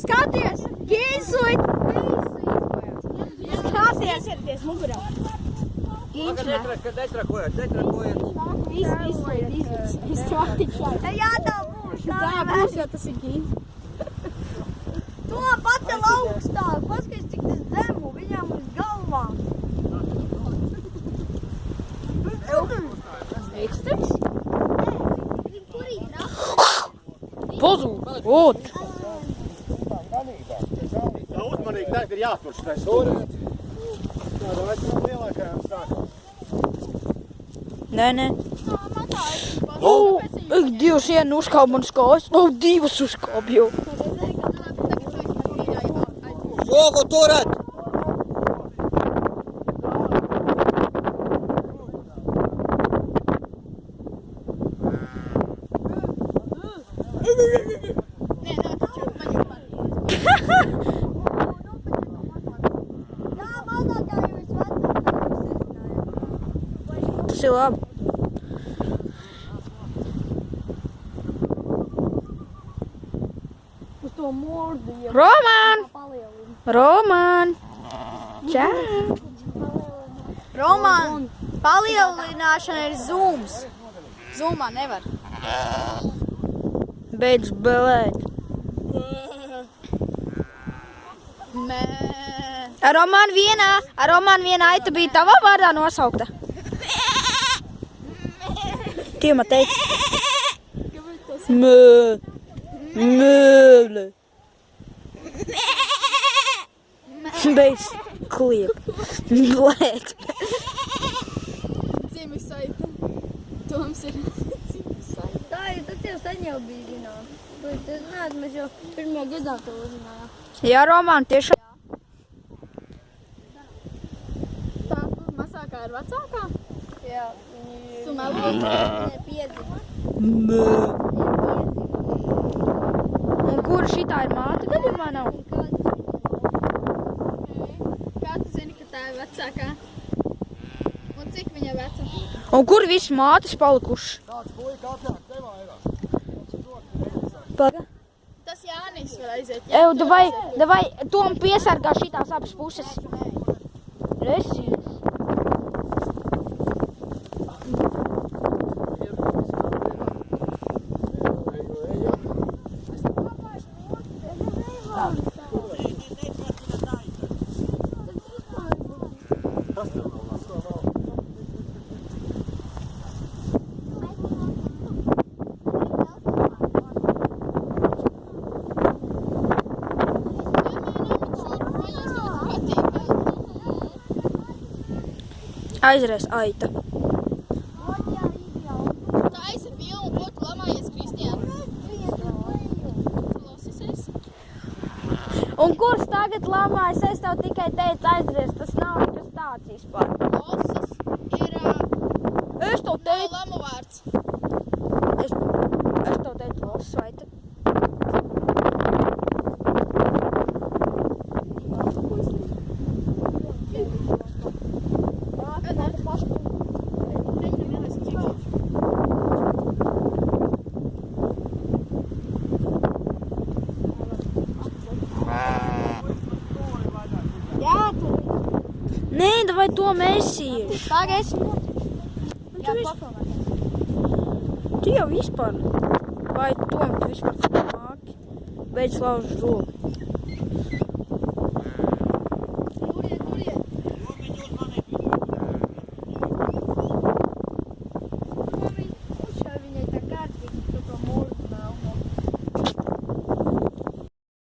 Skaties! Gīsuit! Skaties! Iecerieties mugurā. Netrakojiet. Jā, būs. Tā būs, jo tas ir gīns. To pacel augstāk. Paskaties, cik tas zemu. Viņām uz galvām. Eksteks? Pozūd. Ot. Tā uzmanīgi, tagad ir jātur šitais stūrīt. Tāda vajag lielākajām sākām. Nē. Dievs, vienu uzkāp man skājas. Divas uzkāp jau. Žogu turat! Tas ir labi. Uz to mordu jau Roman! Čau! Roman, palielināšana ir zooms. Zoomā nevar. Beidz belēt. Ar Roman viena aita bija tavā vārdā nosaukta. Tīma teica. Mēle. Beidz kliep. Blēt. Dzīves saita. Toms ir dzīves saita. Tā ir, tas jau sen jau bija zināt. Es nezinu, mēs jau pirmajā gadā to uzzinājām. Jā, Roman, tiešām. Tā mazākā ir vecākā? Jā. Tu melot? Piedzi. Un kur šitā ir māte gadījumā nav? Kā tu zini, ka tā ir vecākā? Un cik viņa veca? Un kur visi mātes palikuši? Kāds puika atnāk, te vairāk. Paga. Tas Jānis var aiziet. Ev, davai, Tom piesargā šitās abas puses. Resies. Aizrais aita. Taisa filmu, ko tu lamājies, Kristiāna? Klausies? Un kurš tagad lamājas? Es tev tikai teicu aizrais. Tas nav nekas tāds vispār. Losis ir Es tev teicu. lamu vārds. Es tev teicu losis aita. Nē, davai to mēsīšu. Pagais. Tu jau vispār. Vai Tom, tu vispār māki? Beidz laužu roku.